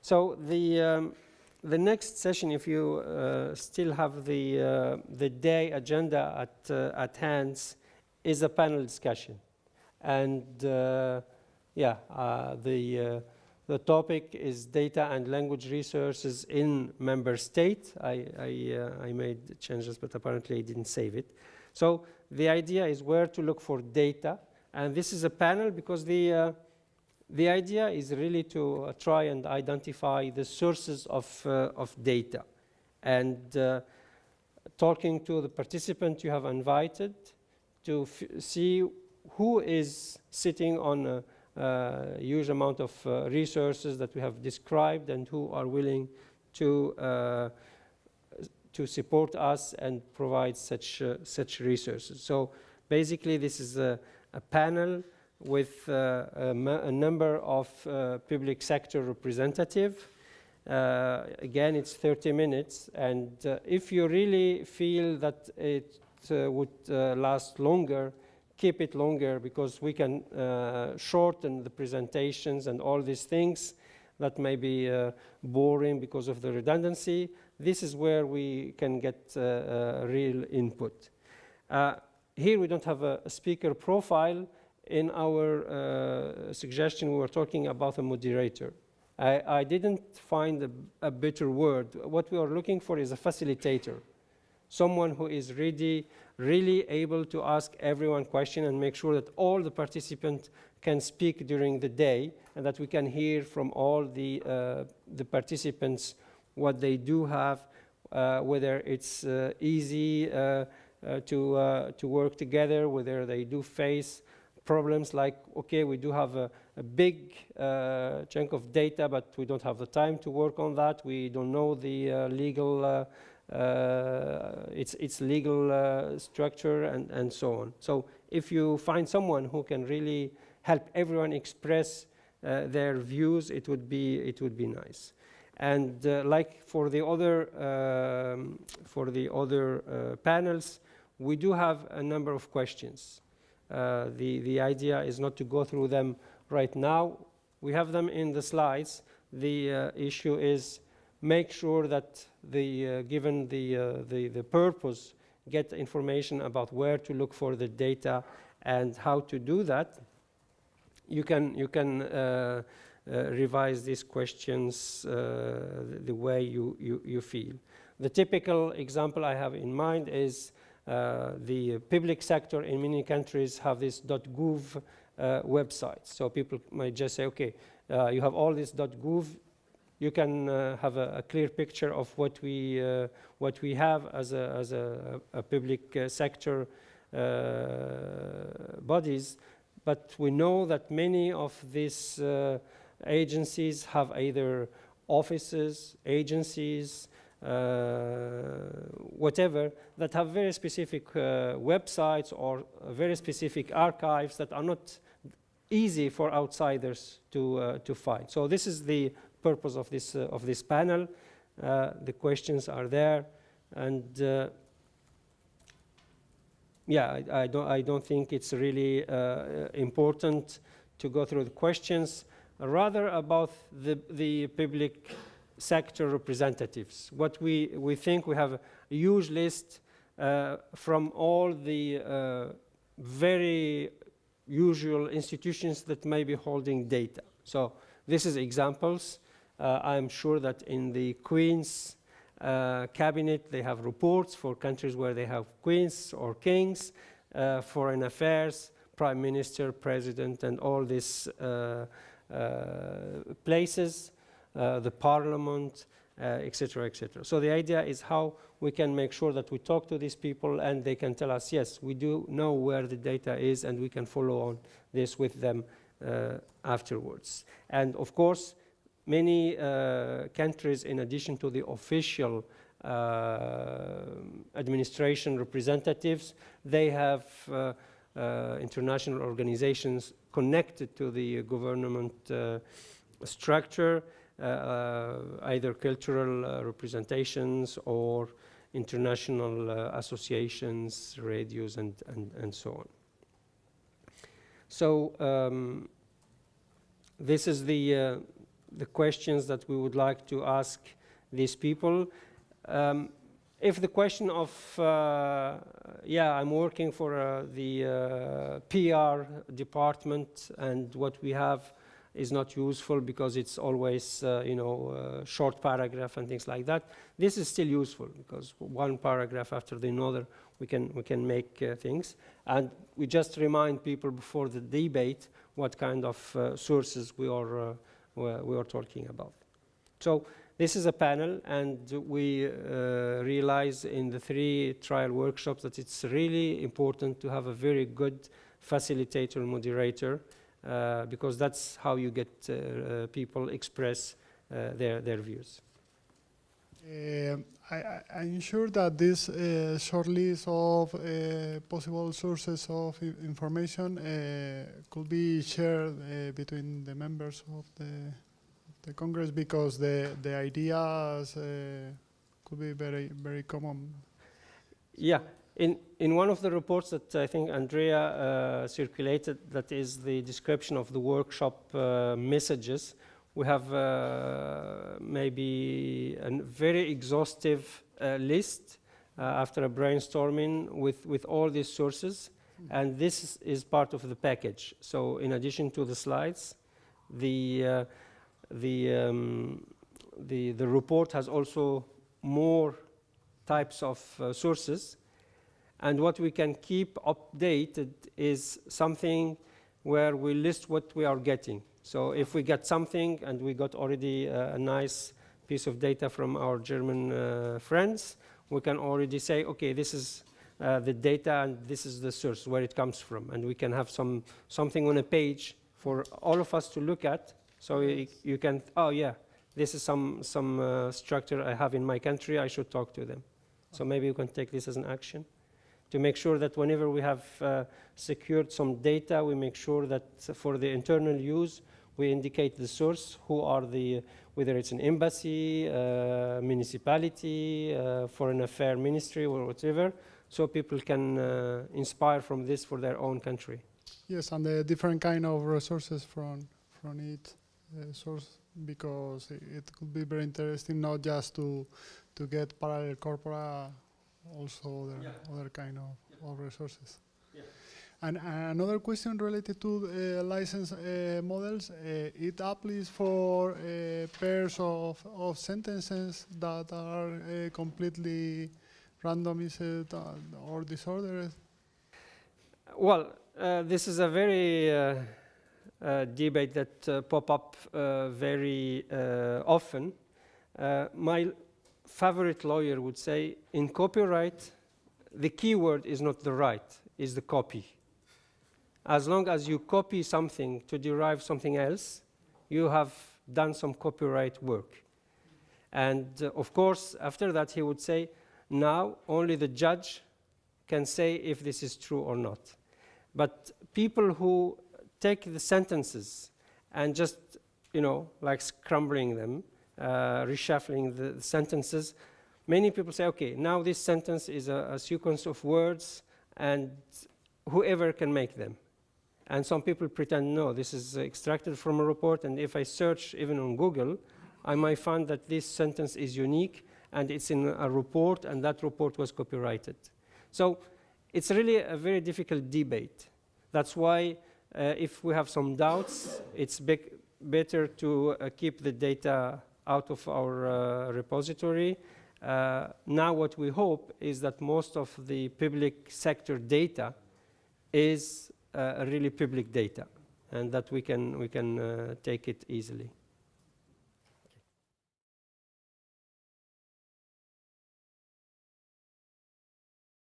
So the next session, if you still have the day agenda at hand, is a panel discussion. And the topic is data and language resources in member state. I made changes, but apparently I didn't save it. So the idea is where to look for data. And this is a panel because the idea is really to try and identify the sources of data. And talking to the participant you have invited to see who is sitting on a huge amount of resources that we have described and who are willing to support us and provide such resources. So basically this is a panel with a number of public sector representatives. Again, it's 30 minutes, and if you really feel that it would last longer, keep it longer, because we can shorten the presentations and all these things that may be boring because of the redundancy. This is where we can get real input. Here we don't have a speaker profile. In our suggestion, we were talking about a moderator. I didn't find a better word. What we are looking for is a facilitator, someone who is really able to ask everyone questions and make sure that all the participants can speak during the day, and that we can hear from all the participants what they do have, whether it's easy to work together, whether they do face problems like, okay, we do have a big chunk of data, but we don't have the time to work on that. We don't know the legal its legal structure and so on. So if you find someone who can really help everyone express their views, it would be nice. And like for the other panels, we do have a number of questions. The idea is not to go through them right now. We have them in the slides. The issue is make sure that given the purpose, get information about where to look for the data and how to do that. You can revise these questions the way you feel. The typical example I have in mind is the public sector in many countries have this .gov website. So people might just say, okay, you have all this .gov. You can have a clear picture of what we have as a public sector bodies, but we know that many of these agencies have either offices, agencies, whatever, that have very specific websites or very specific archives that are not easy for outsiders to find. So this is the purpose of this panel. The questions are there, and yeah, I don't think it's really important to go through the questions. Rather about the public sector representatives. What we think we have a huge list from all the very usual institutions that may be holding data. So this is examples. I'm sure that in the Queen's cabinet they have reports for countries where they have queens or kings, foreign affairs, prime minister, president, and all these places, the parliament, etc., etc. So the idea is how we can make sure that we talk to these people and they can tell us, yes, we do know where the data is, and we can follow on this with them afterwards. And of course, many countries, in addition to the official administration representatives, they have international organizations connected to the government structure, either cultural representations or international associations, radios, and so on. So this is the the questions that we would like to ask these people. If the question of, yeah, I'm working for the PR department and what we have is not useful because it's always, short paragraph and things like that, this is still useful because one paragraph after the another, we can make things. And we just remind people before the debate what kind of sources we are talking about. So this is a panel, and we realize in the 3 trial workshops that it's really important to have a very good facilitator, moderator, because that's how you get people express their views. I'm sure that this short list of possible sources of information could be shared between the members of the Congress, because the ideas could be very, very common. Yeah, in one of the reports that I think Andrea circulated, that is the description of the workshop messages, we have maybe a very exhaustive list after a brainstorming with all these sources, and this is part of the package. So in addition to the slides, the report has also more types of sources, and what we can keep updated is something where we list what we are getting. So if we get something and we got already a nice piece of data from our German friends, we can already say, okay, this is the data and this is the source where it comes from, and we can have something on a page for all of us to look at. So you can, oh yeah, this is some structure I have in my country, I should talk to them. So maybe you can take this as an action to make sure that whenever we have secured some data, we make sure that for the internal use, we indicate the source, who are whether it's an embassy, municipality, foreign affairs ministry, or whatever, so people can inspire from this for their own country. Yes, and the different kind of resources from each source, because it could be very interesting not just to get parallel corpora, also other kind of resources. Yeah. And another question related to license models, it applies for pairs of sentences that are completely randomized or disordered? Well, this is a very debate that pop up very often. My favorite lawyer would say, in copyright, the keyword is not the right, is the copy. As long as you copy something to derive something else, you have done some copyright work. And of course, after that, he would say, now only the judge can say if this is true or not. But people who take the sentences and just, like scrambling them, reshuffling the sentences, many people say, okay, now this sentence is a sequence of words and whoever can make them. And some people pretend, no, this is extracted from a report, and if I search even on Google, I might find that this sentence is unique and it's in a report, and that report was copyrighted. So it's really a very difficult debate. That's why if we have some doubts, it's better to keep the data out of our repository. Now what we hope is that most of the public sector data is really public data, and that we can take it easily.